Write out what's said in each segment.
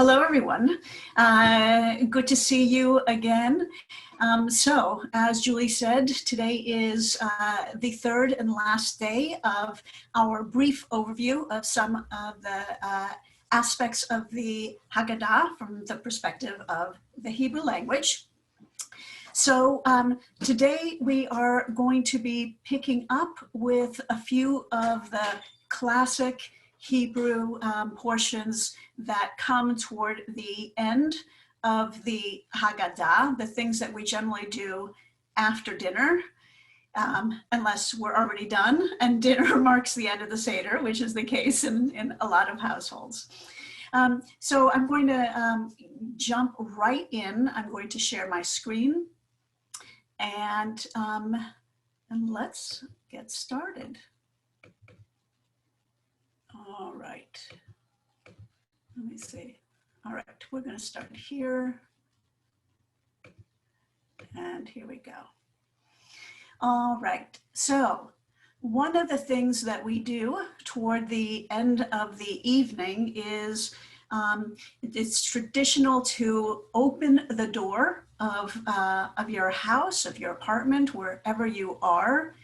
Hello, everyone. Good to see you again. So, as Julie said, today is the third and last day of our brief overview of some of the aspects of the Haggadah from the perspective of the Hebrew language. So today we are going to be picking up with a few of the classic Hebrew portions that come toward the end of the Haggadah, the things that we generally do after dinner, unless we're already done and dinner marks the end of the Seder, which is the case in a lot of households. So I'm going to jump right in. I'm going to share my screen and let's get started. All right, let me see. All right, we're going to start here. And here we go. All right, so one of the things that we do toward the end of the evening is it's traditional to open the door of your house, of your apartment, wherever you are,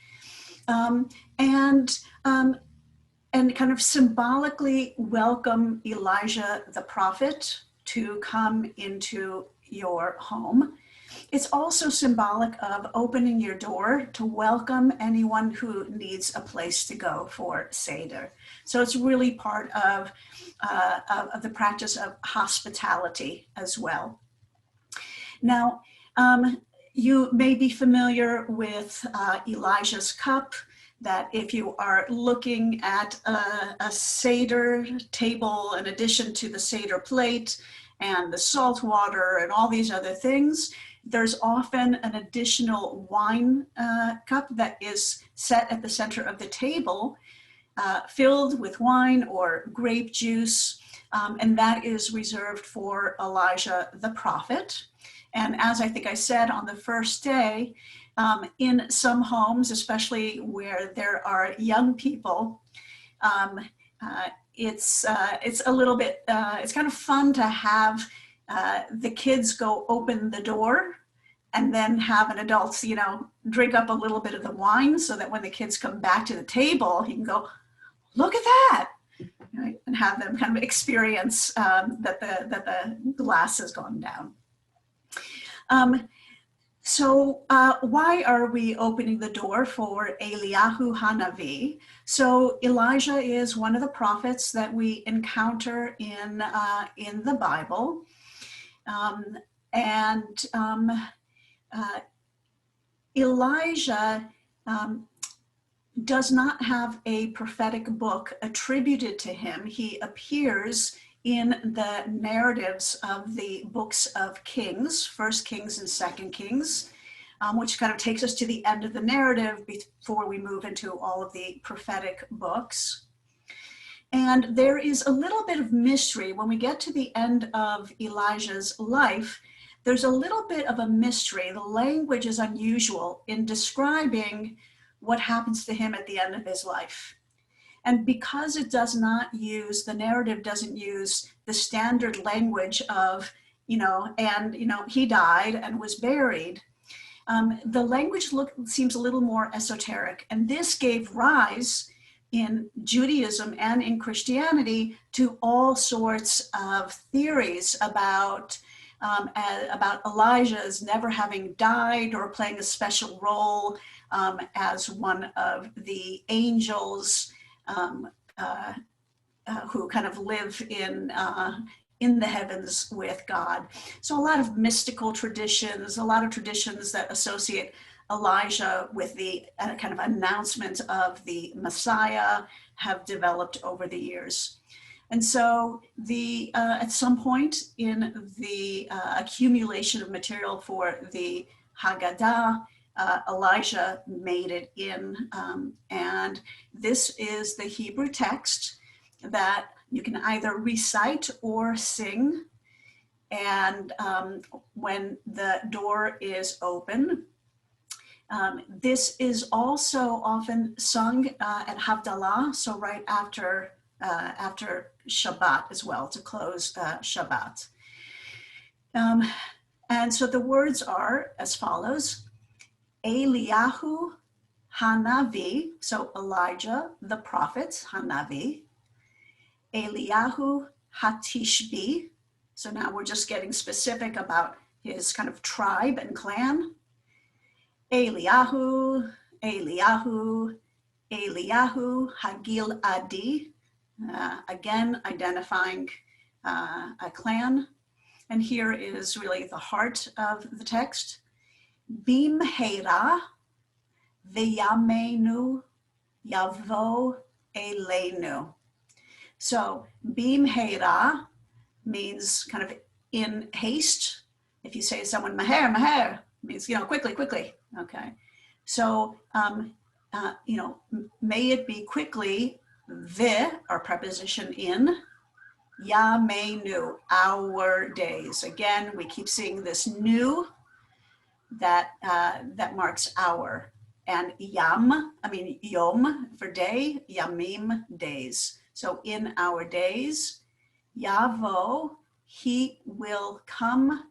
and kind of symbolically welcome Elijah the prophet to come into your home. It's also symbolic of opening your door to welcome anyone who needs a place to go for Seder. So it's really part of the practice of hospitality as well. Now, you may be familiar with Elijah's cup, that if you are looking at a Seder table in addition to the Seder plate and the salt water and all these other things, there's often an additional wine cup that is set at the center of the table, filled with wine or grape juice, and that is reserved for Elijah the prophet. And as I think I said on the first day, in some homes, especially where there are young people, it's a little bit, it's kind of fun to have the kids go open the door and then have an adult, drink up a little bit of the wine so that when the kids come back to the table, he can go, look at that, right? And have them kind of experience that the glass has gone down. So why are we opening the door for Eliyahu Hanavi? So Elijah is one of the prophets that we encounter in the Bible. Elijah does not have a prophetic book attributed to him. He appears in the narratives of the books of Kings, First Kings and Second Kings, which kind of takes us to the end of the narrative before we move into all of the prophetic books. And there is a little bit of mystery. When we get to the end of Elijah's life, there's a little bit of a mystery. The language is unusual in describing what happens to him at the end of his life. And because it does not use, the narrative doesn't use the standard language of, he died and was buried, the language seems a little more esoteric. And this gave rise in Judaism and in Christianity to all sorts of theories about Elijah's never having died or playing a special role as one of the angels who kind of live in the heavens with God. So a lot of mystical traditions, a lot of traditions that associate Elijah with the kind of announcement of the Messiah have developed over the years. And so at some point in the accumulation of material for the Haggadah, Elijah made it in, and this is the Hebrew text that you can either recite or sing. And when the door is open, this is also often sung at Havdalah, so right after Shabbat as well, to close Shabbat. And so the words are as follows: Eliyahu Hanavi, so Elijah the prophet, Hanavi. Eliyahu Hatishbi, so now we're just getting specific about his kind of tribe and clan. Eliyahu, Eliyahu, Eliyahu Hagil Adi, again identifying a clan. And here is really the heart of the text. Bimheira v'yameinu yavo eleinu. So bimheira means kind of in haste. If you say to someone maher, maher, means, quickly, quickly. Okay. So, may it be quickly, our preposition in, yameinu, our days. Again, we keep seeing this new that marks our, and yom for day, yamim, days. So in our days, yavo, he will come,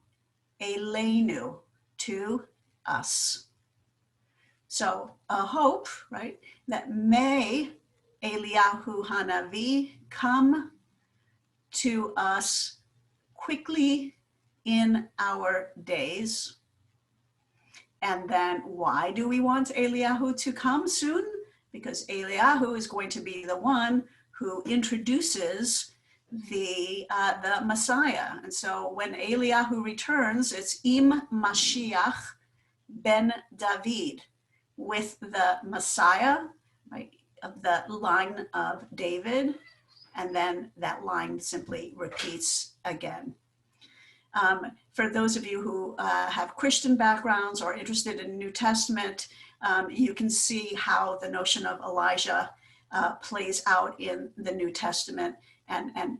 eleinu, to us. So a hope, right, that may Eliyahu Hanavi come to us quickly in our days. And then why do we want Eliyahu to come soon? Because Eliyahu is going to be the one who introduces the Messiah. And so when Eliyahu returns, it's Im Mashiach ben David, with the Messiah, right, of the line of David, and then that line simply repeats again. For those of you who have Christian backgrounds or interested in New Testament, you can see how the notion of Elijah plays out in the New Testament, and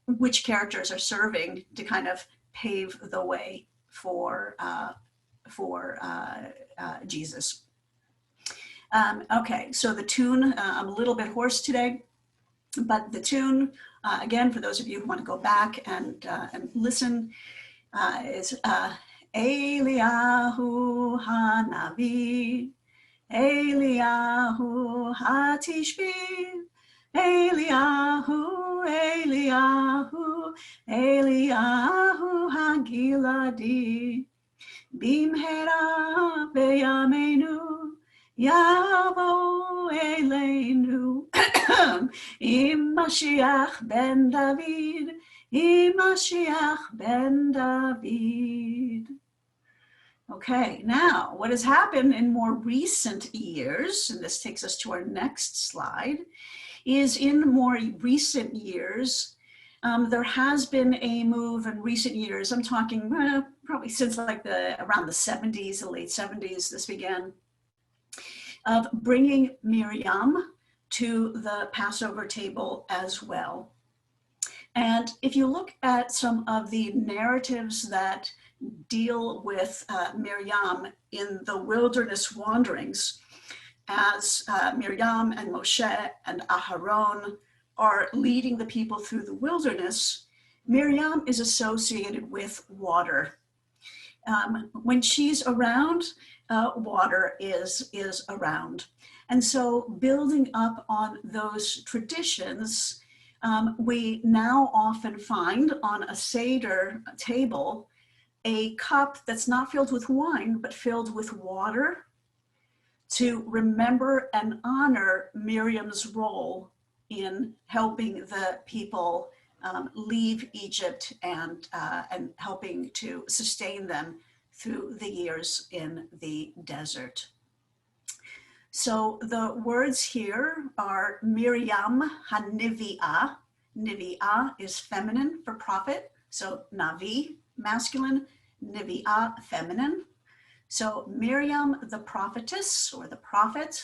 which characters are serving to kind of pave the way for Jesus. Okay, so the tune, I'm a little bit hoarse today, but the tune, again, for those of you who want to go back and listen, is Eliyahu Hanavi, Eliyahu Hatishbi, Eliyahu, Eliyahu, Eliyahu Hagiladi, Bimhera beyamenu, Yavo eleinu, Im Mashiach ben David, Im Mashiach ben David. Okay, now what has happened in more recent years, and this takes us to our next slide, is in more recent years, there has been a move in recent years. I'm talking probably since like around the 70s, the late 70s, this began, of bringing Miriam to the Passover table as well. And if you look at some of the narratives that deal with Miriam in the wilderness wanderings, as Miriam and Moshe and Aharon are leading the people through the wilderness, Miriam is associated with water. When she's around, water is around. And so building up on those traditions, we now often find on a Seder table a cup that's not filled with wine, but filled with water, to remember and honor Miriam's role in helping the people leave Egypt and helping to sustain them through the years in the desert. So the words here are Miriam Hanivi'ah. Nivi'ah is feminine for prophet, so Navi, masculine, Nivi'ah, feminine. So Miriam, the prophetess or the prophet,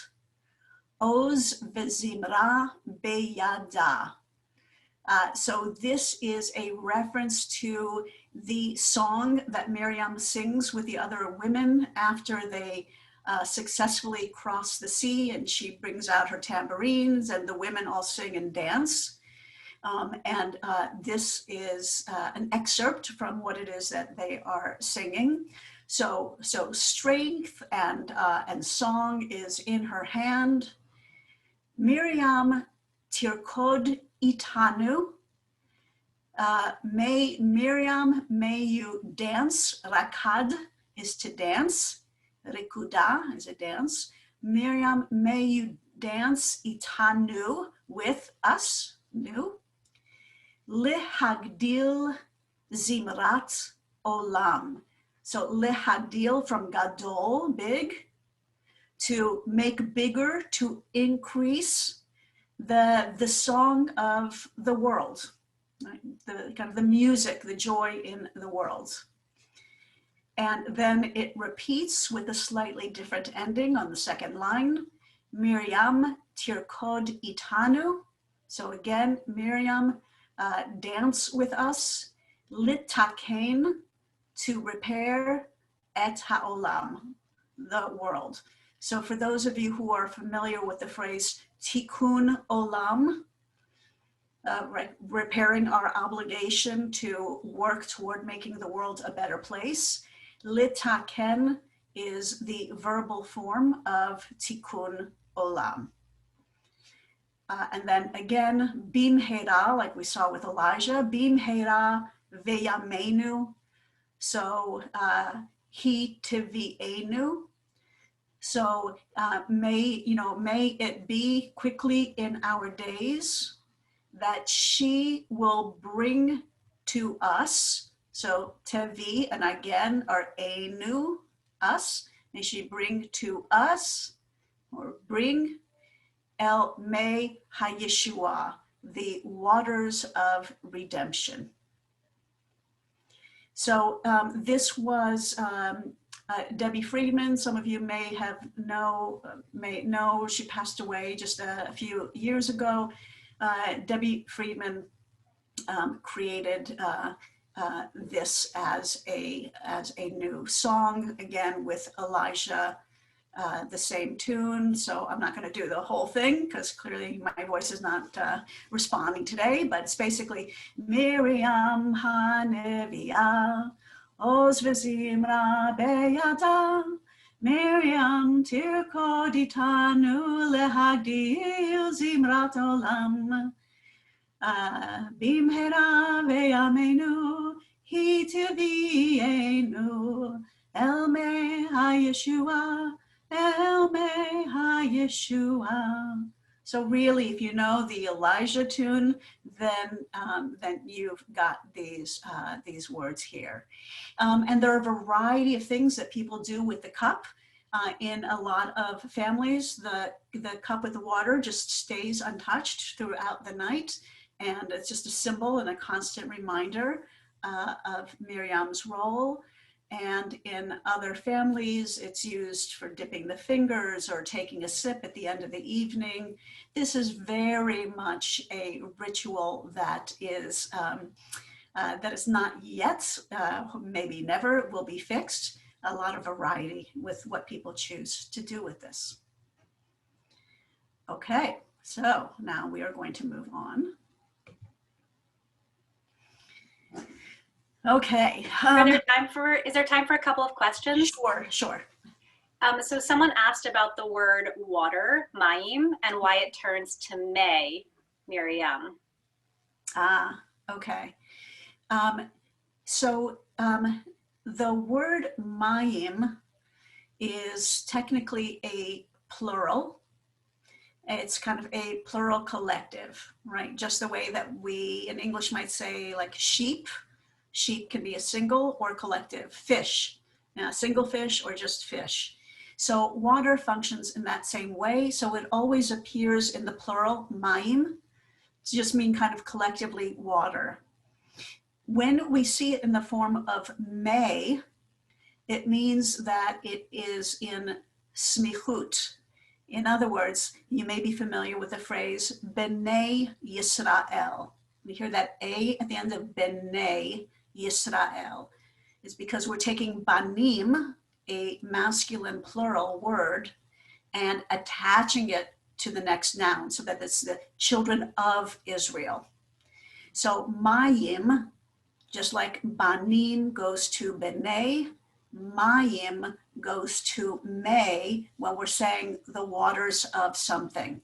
Oz v'zimra beyada. So this is a reference to the song that Miriam sings with the other women after they successfully cross the sea, and she brings out her tambourines and the women all sing and dance. And this is an excerpt from what it is that they are singing. So strength and song is in her hand. Miriam tirkod itanu. Miriam, may you dance. Rakad is to dance. Rikuda is a dance. Miriam, may you dance itanu, with us, new. Lehagdil Zimrat Olam. So lehagdil from gadol, big, to make bigger, to increase the song of the world, right? The kind of the music, the joy in the world. And then it repeats with a slightly different ending on the second line. Miriam tirkod itanu. So again, Miriam, dance with us. Litaken, to repair. Et haolam, the world. So for those of you who are familiar with the phrase tikkun olam, repairing our obligation to work toward making the world a better place, litaken is the verbal form of tikkun olam. And then again, bimhera, like we saw with Elijah, bimhera veyamenu. So he tivienu. So may it be quickly in our days that she will bring to us. So tevi, and again, our enu, us. May she bring to us, or bring El May HaYeshua, the waters of redemption. So this was Debbie Friedman. Some of you may know she passed away just a few years ago. Debbie Friedman created this as a new song, again with Elijah, the same tune. So I'm not going to do the whole thing because clearly my voice is not responding today, but it's basically Miriam Hanavi, Oz v'zimra beyada, Miriam tirkod itanu lehagdil Zimrat Olam, bimhera veyamenu hi tivienu El May HaYeshua, El May HaYeshua. So really, if you know the Elijah tune, then you've got these words here. And there are a variety of things that people do with the cup. In a lot of families, the cup with the water just stays untouched throughout the night. And it's just a symbol and a constant reminder of Miriam's role. And in other families, it's used for dipping the fingers or taking a sip at the end of the evening. This is very much a ritual that is not yet, maybe never, will be fixed. A lot of variety with what people choose to do with this. Okay, so now we are going to move on. Okay. Is there time for a couple of questions? Sure. So someone asked about the word water, Mayim, and why it turns to May, Miriam. Okay. So the word Mayim is technically a plural. It's kind of a plural collective, right? Just the way that we in English might say like sheep. Sheep can be a single or collective. Fish, single fish or just fish. So water functions in that same way. So it always appears in the plural, Mayim, to just mean kind of collectively water. When we see it in the form of May, it means that it is in smichut. In other words, you may be familiar with the phrase B'nai Yisrael. We hear that A at the end of B'nai Yisrael. It's because we're taking banim, a masculine plural word, and attaching it to the next noun so that it's the children of Israel. So Mayim, just like Banim goes to B'nai, Mayim goes to May when we're saying the waters of something.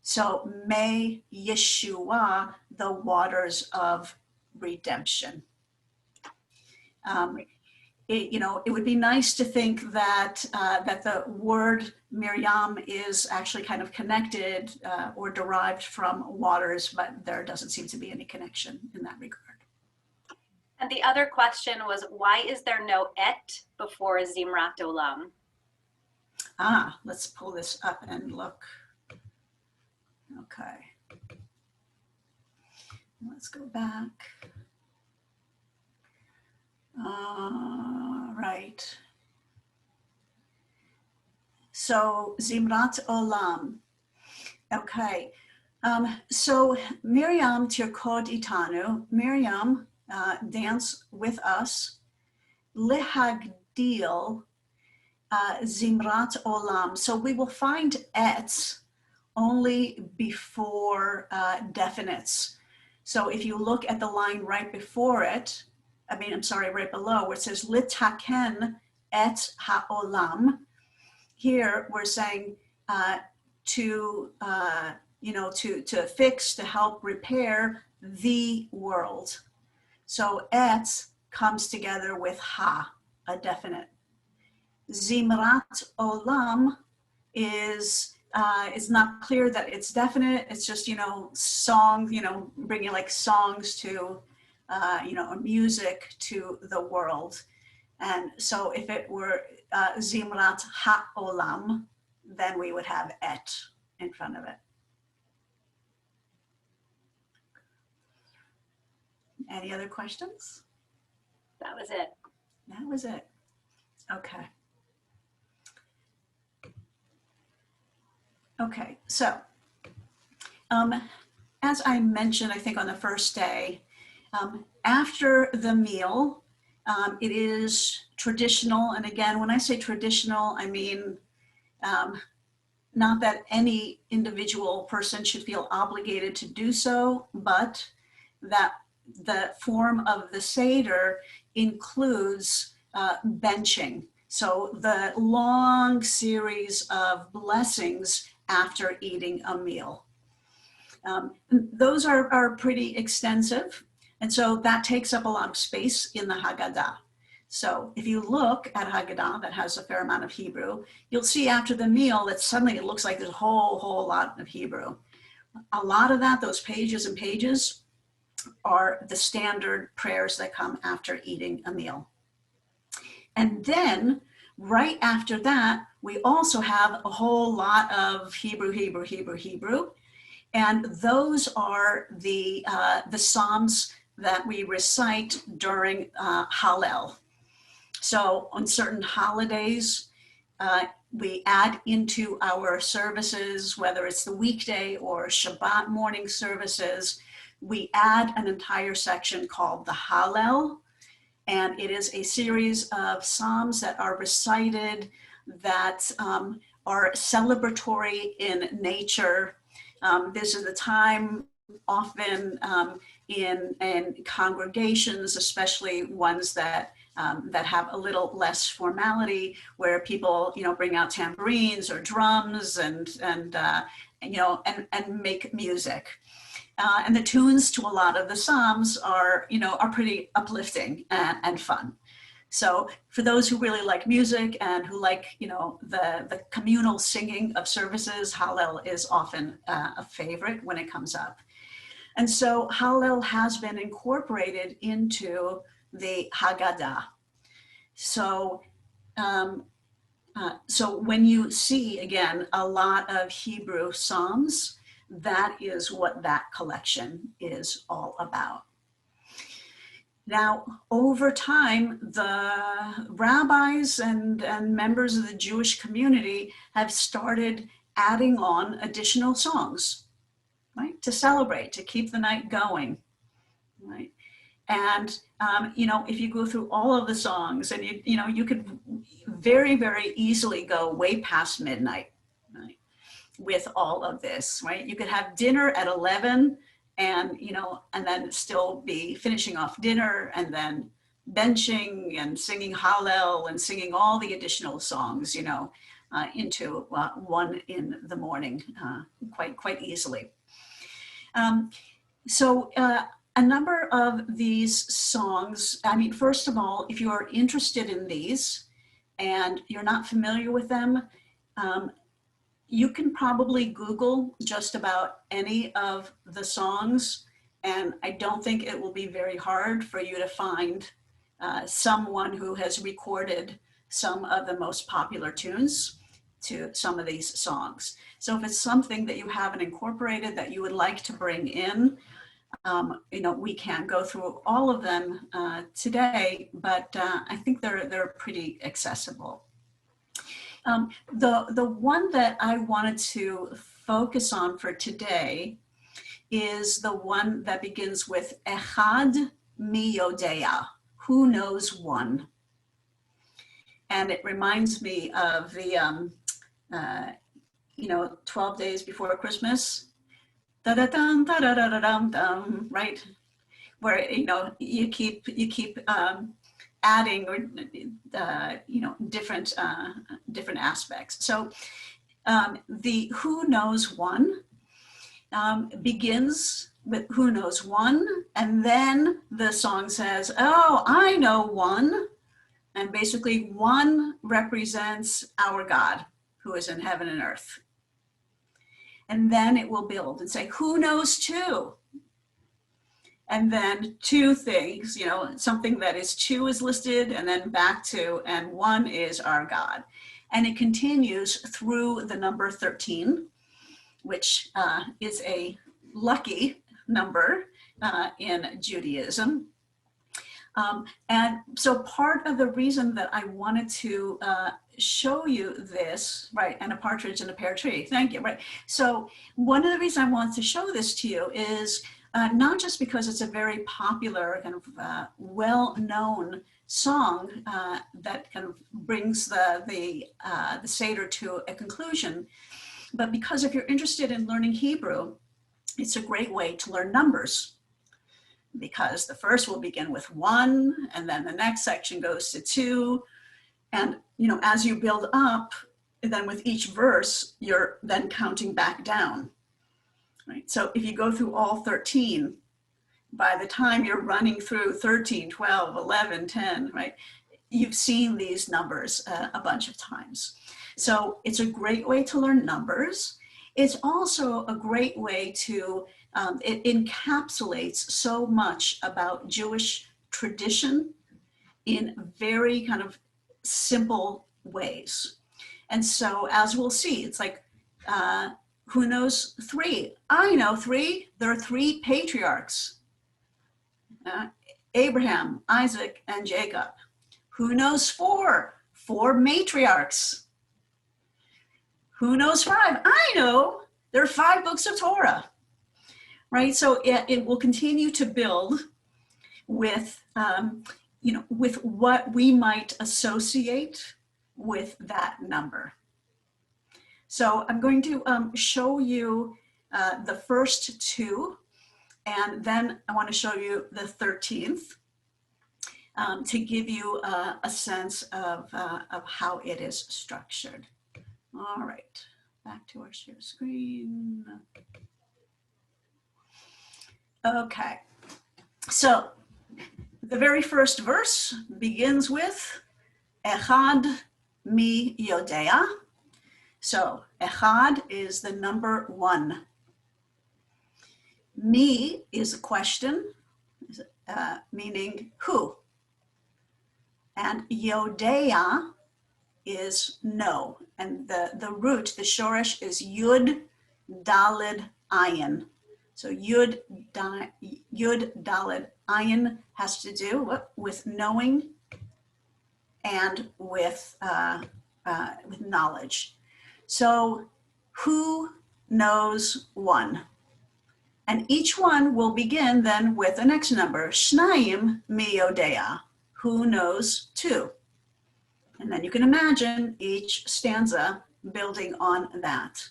So May Yeshua, the waters of redemption. It would be nice to think that that the word Miriam is actually kind of connected or derived from waters, but there doesn't seem to be any connection in that regard. And the other question was, why is there no et before Zimrat Olam? Let's pull this up and look. Okay. Let's go back. Right. So Zimrat Olam. Okay. So Miriam Tirkod Itanu, Miriam, dance with us. Lehagdil Zimrat Olam. So we will find ets only before definites. So if you look at the line right before it, right below, where it says litaken et haolam. Here we're saying to fix, to help repair the world. So et comes together with ha, a definite. Zimrat Olam is not clear that it's definite. It's just, song, bringing like songs to, music to the world. And so if it were Zimrat HaOlam, then we would have et in front of it. Any other questions? That was it. That was it. Okay. Okay, so as I mentioned, I think on the first day, after the meal, it is traditional. And again, when I say traditional, I mean not that any individual person should feel obligated to do so, but that the form of the Seder includes benching. So the long series of blessings after eating a meal. Those are pretty extensive. And so that takes up a lot of space in the Haggadah. So if you look at Haggadah that has a fair amount of Hebrew, you'll see after the meal that suddenly it looks like there's a whole lot of Hebrew. A lot of that, those pages and pages, are the standard prayers that come after eating a meal. And then right after that, we also have a whole lot of Hebrew. And those are the Psalms that we recite during Hallel. So on certain holidays, we add into our services, whether it's the weekday or Shabbat morning services, we add an entire section called the Hallel. And it is a series of Psalms that are recited that are celebratory in nature. This is the time often in congregations, especially ones that have a little less formality, where people bring out tambourines or drums and make music. And the tunes to a lot of the Psalms are pretty uplifting and fun. So for those who really like music and who like, the communal singing of services, Hallel is often a favorite when it comes up. And so Hallel has been incorporated into the Haggadah. So, so when you see, again, a lot of Hebrew Psalms, that is what that collection is all about. Now, over time, the rabbis and members of the Jewish community have started adding on additional songs, right, to celebrate, to keep the night going, right? And, if you go through all of the songs, and you could very, very easily go way past midnight, right, with all of this, right? You could have dinner at 11 and, and then still be finishing off dinner and then benching and singing Hallel and singing all the additional songs, into 1 in the morning, quite easily. So a number of these songs, first of all, if you are interested in these and you're not familiar with them, you can probably Google just about any of the songs, and I don't think it will be very hard for you to find someone who has recorded some of the most popular tunes to some of these songs. So if it's something that you haven't incorporated that you would like to bring in, we can go through all of them today, but I think they're pretty accessible. The one that I wanted to focus on for today is the one that begins with Echad mi yodea, who knows one. And it reminds me of the 12 days before Christmas, da-da-dum, da-da-da-da-dum-dum, right? Where, you keep adding or, different aspects. So the who knows one begins with who knows one, and then the song says, oh, I know one. And basically one represents our God who is in heaven and earth. And then it will build and say, who knows two? And then two things, something that is two is listed, and then back to, and one is our God. And it continues through the number 13, which is a lucky number in Judaism. And so part of the reason that I wanted to show you this, right, and a partridge in a pear tree, thank you, right. So one of the reasons I wanted to show this to you is not just because it's a very popular kind of well-known song that kind of brings the Seder to a conclusion, but because if you're interested in learning Hebrew, it's a great way to learn numbers, because the first will begin with 1, and then the next section goes to 2. And, as you build up, then with each verse, you're then counting back down, right? So if you go through all 13, by the time you're running through 13, 12, 11, 10, right? You've seen these numbers a bunch of times. So it's a great way to learn numbers. It's also a great way to, it encapsulates so much about Jewish tradition in very kind of simple ways. And so as we'll see, it's like, who knows 3? I know 3. There are 3 patriarchs, Abraham, Isaac, and Jacob. Who knows 4? 4 matriarchs. Who knows 5? I know there are 5 books of Torah, right? So it will continue to build with, with what we might associate with that number. So I'm going to show you the first 2, and then I want to show you the 13th to give you a sense of how it is structured. All right, back to our share screen. Okay, so the very first verse begins with Echad mi yodea. So Echad is the number 1. Mi is a question, meaning who. And yodea is know. And the root, the shoresh, is yud dalid ayin. So yud dalid ayin has to do with knowing and with knowledge. So who knows one? And each one will begin then with the next number, Shnayim mi yodea, who knows 2. And then you can imagine each stanza building on that.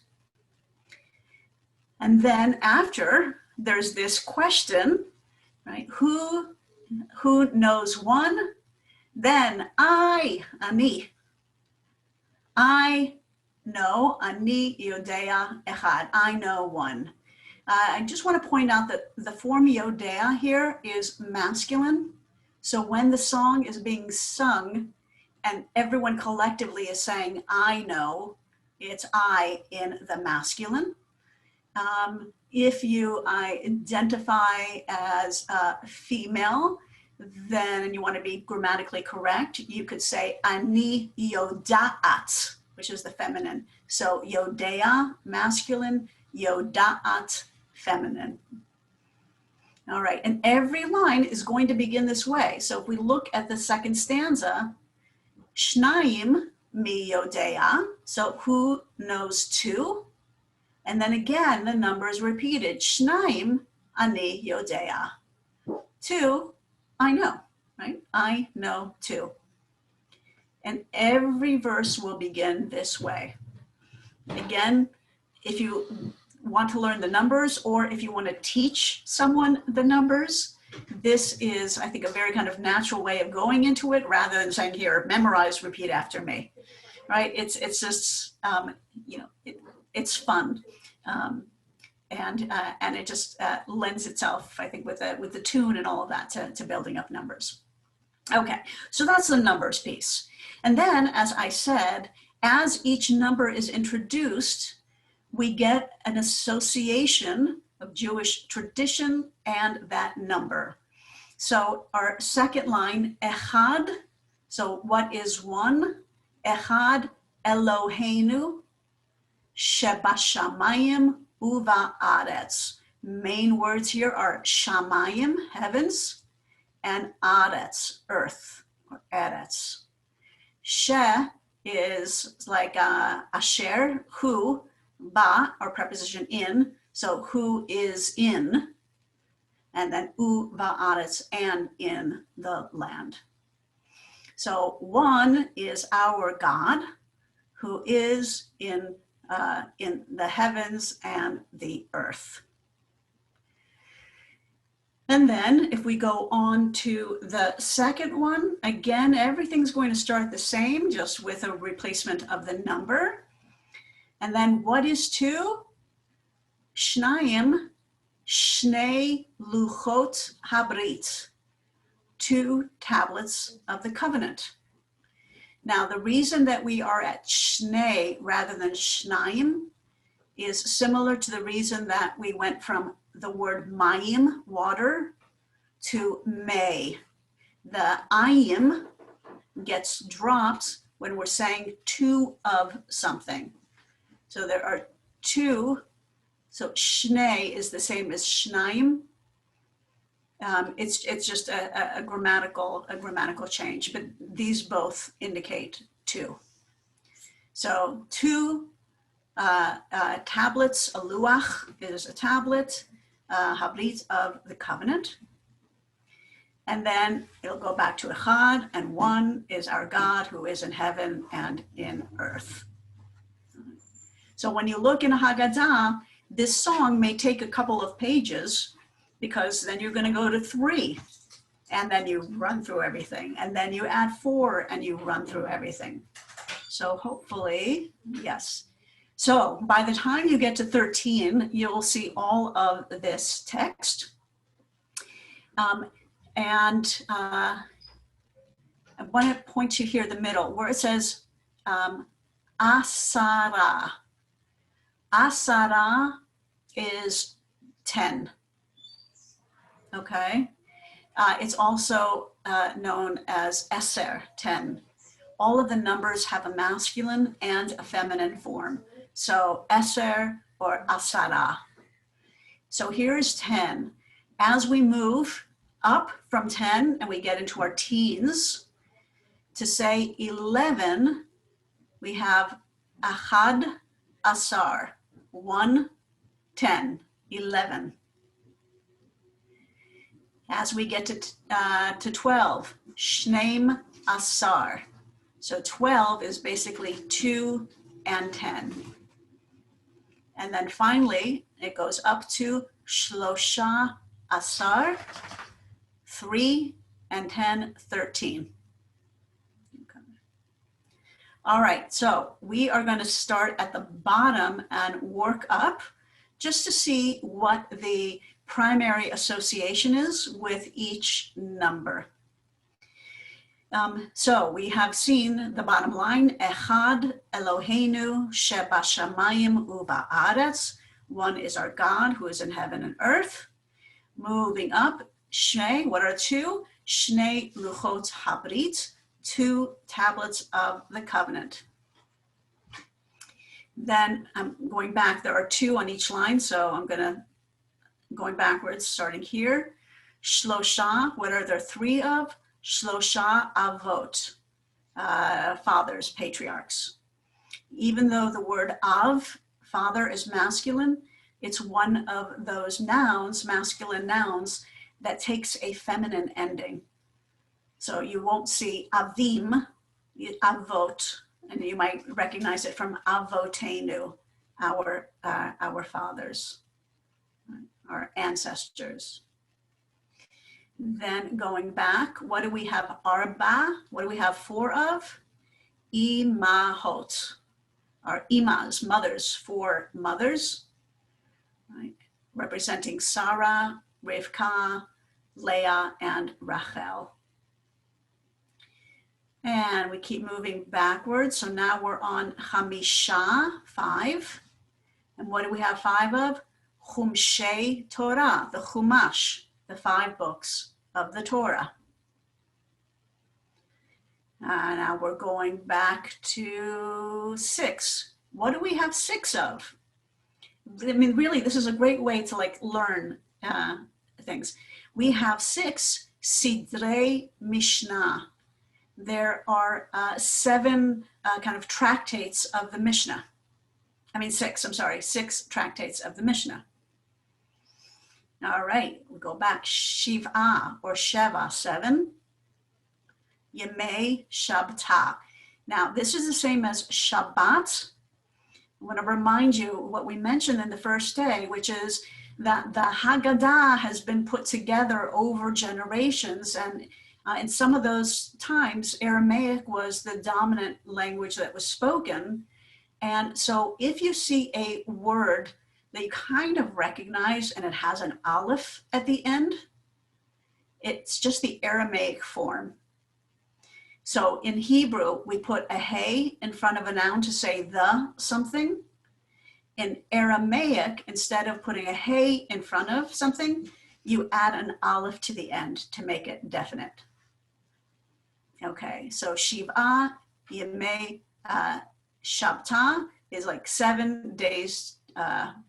And then after there's this question, right? Who knows one? Then ani know, ani yodea echad. I know one. I just want to point out that the form yodea here is masculine. So when the song is being sung and everyone collectively is saying, I know, it's I in the masculine. If you identify as female, then you want to be grammatically correct. You could say ani yoda'at, which is the feminine. So yodea, masculine, yoda'at, feminine. All right, and every line is going to begin this way. So if we look at the second stanza, shnayim mi yodea, so who knows two? And then again, the number is repeated. Shnayim ani yodea. Two, I know, right? I know two. And every verse will begin this way. Again, if you want to learn the numbers or if you want to teach someone the numbers, this is, I think, a very kind of natural way of going into it rather than saying, here, memorize, repeat after me, right? It's just, it's fun. And it just lends itself, I think, with the tune and all of that to building up numbers. Okay, so that's the numbers piece. And then, as I said, as each number is introduced, we get an association of Jewish tradition and that number. So our second line, echad, so what is one? Echad Eloheinu shebashamayim uva'aretz. Main words here are shamayim, heavens, and aretz, earth, or eretz. She is like asher, who, ba, or preposition in, so who is in, and then uva'aretz, and in the land. So one is our God, who is in the heavens and the earth. And then if we go on to the second one, again, everything's going to start the same, just with a replacement of the number. And then what is two? Shnayim, shnei luchot habrit, two tablets of the covenant. Now, the reason that we are at shnei rather than shnayim is similar to the reason that we went from the word mayim, water, to may. The ayim gets dropped when we're saying two of something. So there are two, so shnei is the same as shnayim. It's just a grammatical change, but these both indicate two. So two tablets, a luach is a tablet, habrit of the covenant. And then it'll go back to echad, and one is our God who is in heaven and in earth. So when you look in a Haggadah, this song may take a couple of pages, because then you're going to go to 3, and then you run through everything, and then you add 4, and you run through everything. So hopefully, yes. So by the time you get to 13, you'll see all of this text. And I want to point you here in the middle, where it says asara. Asara is 10. Okay, it's also known as eser, 10. All of the numbers have a masculine and a feminine form. So eser or asara. So here's 10. As we move up from 10 and we get into our teens, to say 11, we have ahad asar, 1, 10, 11. As we get to 12, shneim asar. So 12 is basically 2 and 10. And then finally, it goes up to Shlosha Asar, 3, and 10, 13. Okay. All right, so we are going to start at the bottom and work up just to see what the primary association is with each number. So we have seen the bottom line, Echad Eloheinu Shebashamayim Uba'aretz. One is our God who is in heaven and earth. Moving up, Shnei, what are two? Shnei Luchot Habrit, 2 tablets of the covenant. Then I'm going back, there are 2 on each line, so I'm going backwards, starting here. Shlosha, what are there 3 of? Shlosha Avot, fathers, patriarchs. Even though the word Av, father, is masculine, it's one of those nouns, masculine nouns, that takes a feminine ending. So you won't see Avim, Avot, and you might recognize it from Avotenu, our fathers, our ancestors. Then going back, what do we have? Arba, what do we have 4 of? Imahot, our imas, mothers, 4 mothers, right? Representing Sarah, Rivka, Leah, and Rachel. And we keep moving backwards. So now we're on Hamisha, 5. And what do we have 5 of? Chumshei Torah, the Chumash, the 5 books of the Torah. Now we're going back to 6. What do we have 6 of? I mean, really, this is a great way to learn things. We have 6 Sidrei Mishnah. There are 7 kind of tractates of the Mishnah. 6 tractates of the Mishnah. All right, we go back. Shiva or Sheva, 7. Yemei Shabta. Now, this is the same as Shabbat. I want to remind you what we mentioned in the first day, which is that the Haggadah has been put together over generations. And in some of those times, Aramaic was the dominant language that was spoken. And so if you see a word that you kind of recognize and it has an aleph at the end, it's just the Aramaic form. So in Hebrew, we put a hey in front of a noun to say the something. In Aramaic, instead of putting a hey in front of something, you add an aleph to the end to make it definite. Okay, so Shiva, Yemei, Shabta is 7 days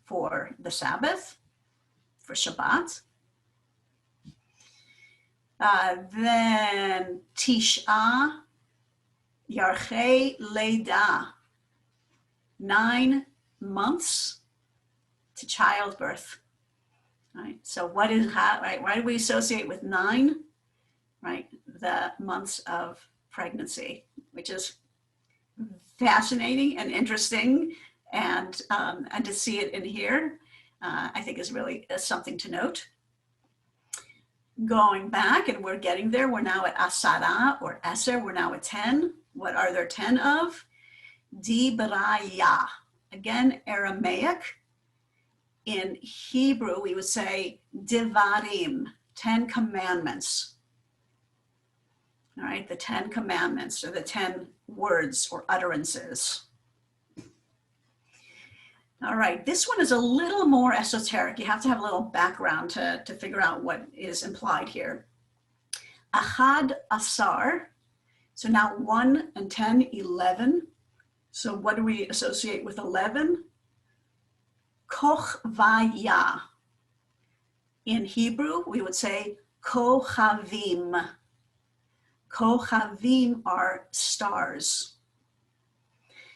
for the Sabbath, for Shabbat. Then Tisha, Yarchei Leida, 9 months to childbirth. Right. So what is right? Why do we associate with 9? Right, the months of pregnancy, which is fascinating and interesting, and to see it in here, I think is really something to note. Going back, and we're getting there, we're now at Asara or Eser, we're now at 10. What are there 10 of? Dibraya, again, Aramaic. In Hebrew, we would say Devarim, 10 commandments. All right, the 10 commandments, or the 10 words or utterances. All right, this one is a little more esoteric. You have to have a little background to figure out what is implied here. Achad Asar, so now 1 and 10, 11. So what do we associate with 11? Kochvaya. In Hebrew, we would say Kochavim. Kochavim are stars.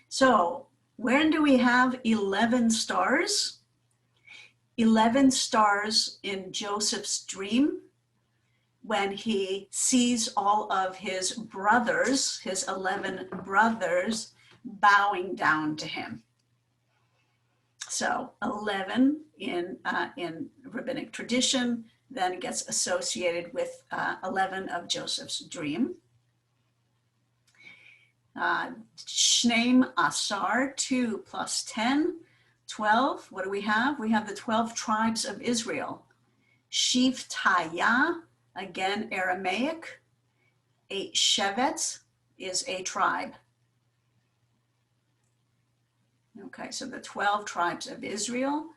So when do we have 11 stars? 11 stars in Joseph's dream, when he sees all of his brothers, his 11 brothers, bowing down to him. So 11 in rabbinic tradition then gets associated with 11 of Joseph's dream. Shneim Asar, 2 plus 10, 12. What do we have? We have the 12 tribes of Israel. Shivtaya, again Aramaic. A shevet is a tribe. Okay, so the 12 tribes of Israel.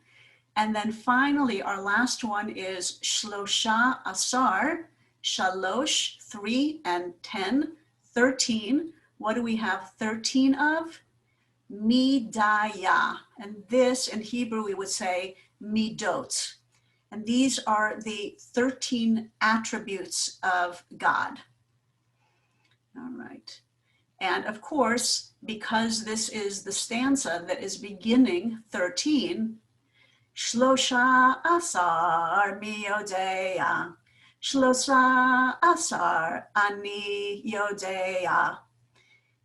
And then finally, our last one is Shlosha Asar, Shalosh, 3 and 10, 13. What do we have 13 of? Midaya. And this in Hebrew we would say midot. And these are the 13 attributes of God. All right. And of course, because this is the stanza that is beginning 13, Shlosha Asar mi yodea, Shlosha Asar ani yodea.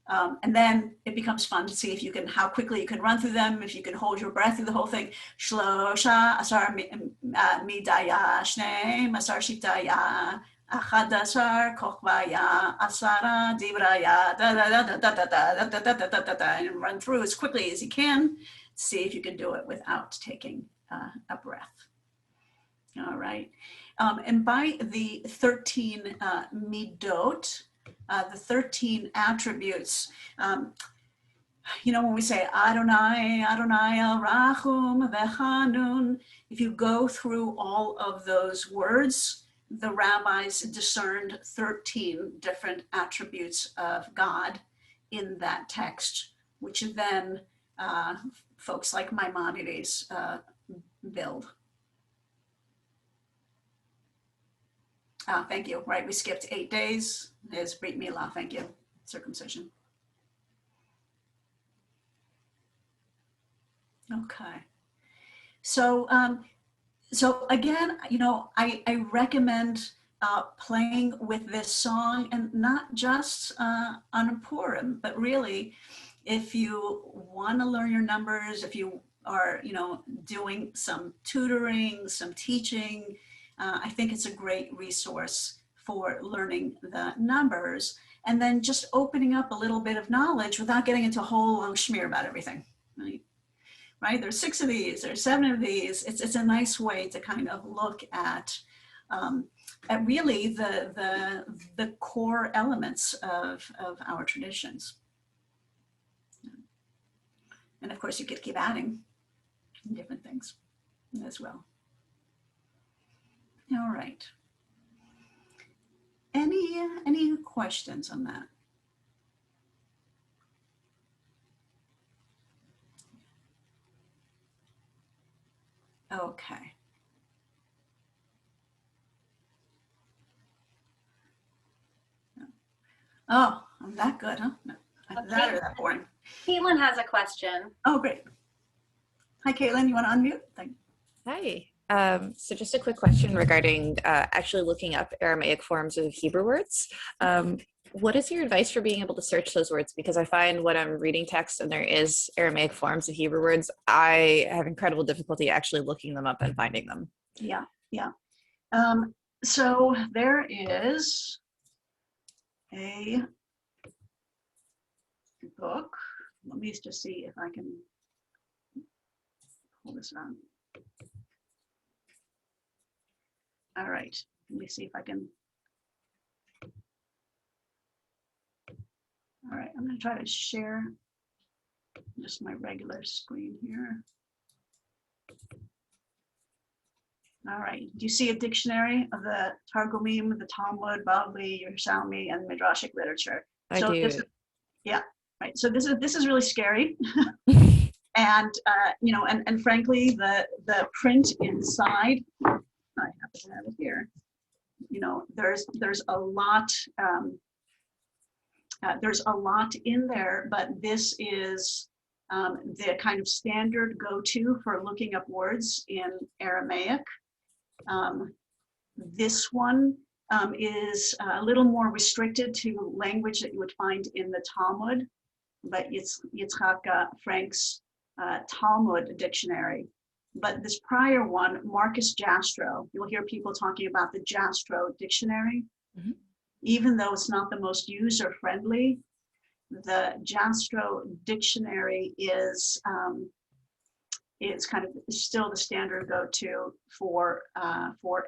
And then it becomes fun to see if you can, how quickly you can run through them, if you can hold your breath through the whole thing. Shlosha Asar midaya, Shneim Asar shitaya, Achadasar kochvaya, Asara divraya, da da da da da da da da da da da da, and run through as quickly as you can. See if you can do it without taking a breath. All right. And by the 13 midot, the 13 attributes, when we say Adonai, Adonai el Rachum v'Chanun, if you go through all of those words, the rabbis discerned 13 different attributes of God in that text, which then folks like Maimonides build. Thank you. Right, we skipped 8 days. Is Brit Milah. Thank you. Circumcision. Okay. So again, I recommend playing with this song, and not just on Purim, but really, if you want to learn your numbers, if you are, doing some tutoring, some teaching, I think it's a great resource for learning the numbers, and then just opening up a little bit of knowledge without getting into a whole long schmear about everything, right? There's 6 of these, there's 7 of these. It's a nice way to kind of look at really the core elements of our traditions. And of course, you could keep adding different things as well. All right. Any questions on that? Okay. Oh, I'm that good, huh? No, Okay. that or that boring. Caitlin has a question. Oh, great. Hi, Caitlin. You want to unmute? Thank you. Hi. So just a quick question regarding actually looking up Aramaic forms of Hebrew words. What is your advice for being able to search those words? Because I find when I'm reading text and there is Aramaic forms of Hebrew words, I have incredible difficulty actually looking them up and finding them. Yeah. So there is a book. Let me just see if I can pull this out. All right, let me see if I can. All right, I'm going to try to share just my regular screen here. All right, do you see a dictionary of the Targumim, the Talmud, Bavli, Yerushalmi, and Midrashic literature? I do. This is, yeah, right. So this is really scary, and and frankly, the print inside, I have to have it here. There's a lot. There's a lot in there, but this is the kind of standard go-to for looking up words in Aramaic. This one is a little more restricted to language that you would find in the Talmud, but Yitzhak Frank's Talmud dictionary. But this prior one, Marcus Jastrow, you'll hear people talking about the Jastrow dictionary. Mhm. Even though it's not the most user-friendly, the Jastrow dictionary is kind of still the standard go-to for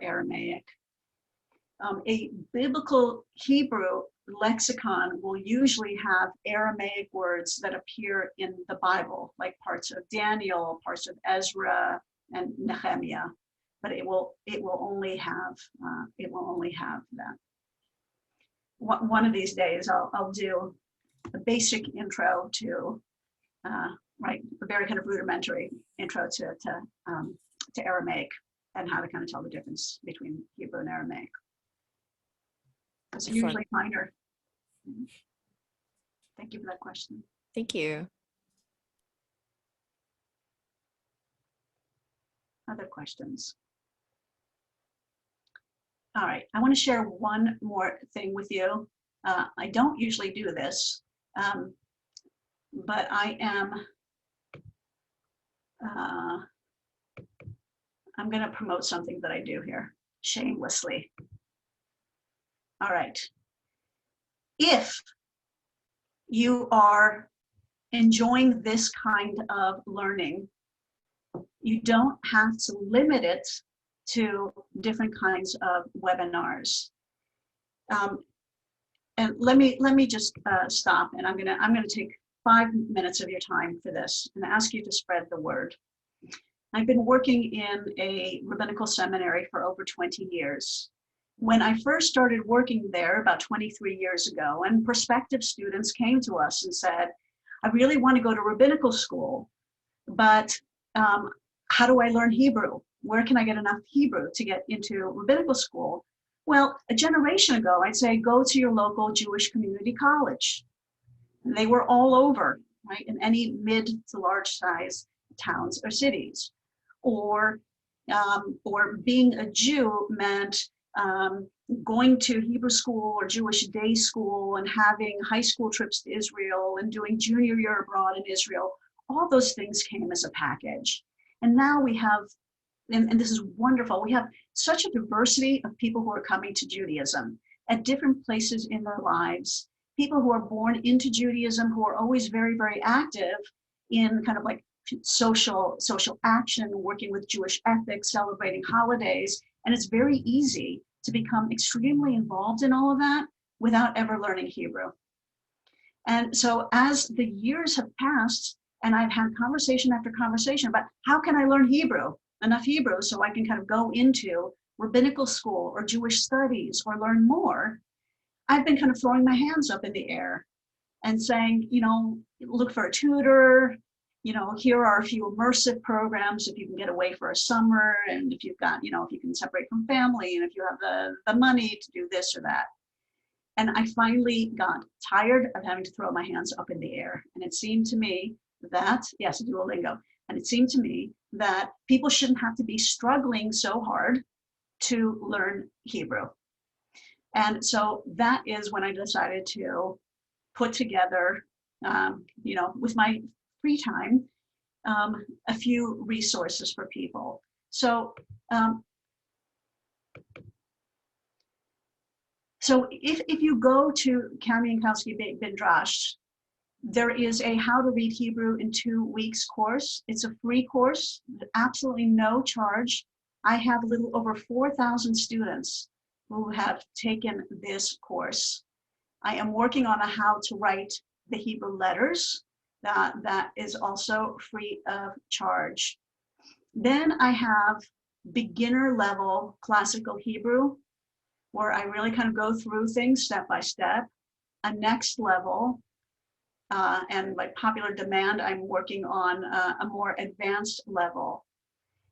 Aramaic. A biblical Hebrew lexicon will usually have Aramaic words that appear in the Bible, like parts of Daniel, parts of Ezra, and Nehemiah, but it will only have that. One of these days, I'll do a basic intro to a very kind of rudimentary intro to Aramaic and how to kind of tell the difference between Hebrew and Aramaic. It's usually minor. Thank you for that question. Thank you. Other questions? All right, I want to share one more thing with you. I don't usually do this, but I'm going to promote something that I do here shamelessly. All right. If you are enjoying this kind of learning, you don't have to limit it to different kinds of webinars. And let me just stop, and I'm gonna take 5 minutes of your time for this and ask you to spread the word. I've been working in a rabbinical seminary for over 20 years. When I first started working there about 23 years ago, and prospective students came to us and said, I really want to go to rabbinical school, but how do I learn Hebrew? Where can I get enough Hebrew to get into rabbinical school? Well, a generation ago, I'd say go to your local Jewish community college. And they were all over, right, in any mid to large size towns or cities. Or being a Jew meant going to Hebrew school or Jewish day school and having high school trips to Israel and doing junior year abroad in Israel. All those things came as a package. And now we have, and this is wonderful, we have such a diversity of people who are coming to Judaism at different places in their lives. People who are born into Judaism, who are always very, very active in kind of like social action, working with Jewish ethics, celebrating holidays. And it's very easy to become extremely involved in all of that without ever learning Hebrew. And so as the years have passed, and I've had conversation after conversation about how can I learn Hebrew, enough Hebrew so I can kind of go into rabbinical school or Jewish studies or learn more, I've been kind of throwing my hands up in the air and saying, look for a tutor, here are a few immersive programs if you can get away for a summer, and if you've got, if you can separate from family, and if you have the money to do this or that. And I finally got tired of having to throw my hands up in the air. And it seemed to me that, yes, Duolingo, and it seemed to me that people shouldn't have to be struggling so hard to learn Hebrew. And so that is when I decided to put together, with my free time, a few resources for people. So if you go to Kamionkowski Beit Midrash, there is a How to Read Hebrew in 2 weeks course. It's a free course, absolutely no charge. I have a little over 4,000 students who have taken this course. I am working on a how to write the Hebrew letters. That is also free of charge. Then I have beginner level classical Hebrew, where I really kind of go through things step by step. A next level, and by popular demand, I'm working on a more advanced level.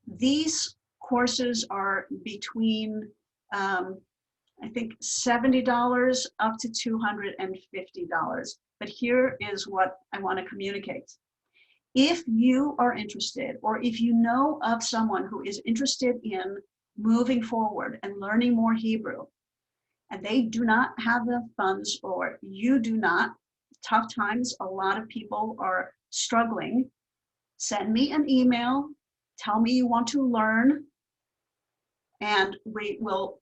These courses are between, I think, $70 up to $250. But here is what I want to communicate. If you are interested, or if you know of someone who is interested in moving forward and learning more Hebrew, and they do not have the funds, or you do not, tough times, a lot of people are struggling. send me an email, tell me you want to learn, and we will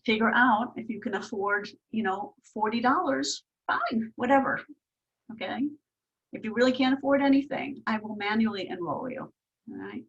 figure out if you can afford, $40, fine, whatever, okay? If you really can't afford anything, I will manually enroll you, all right?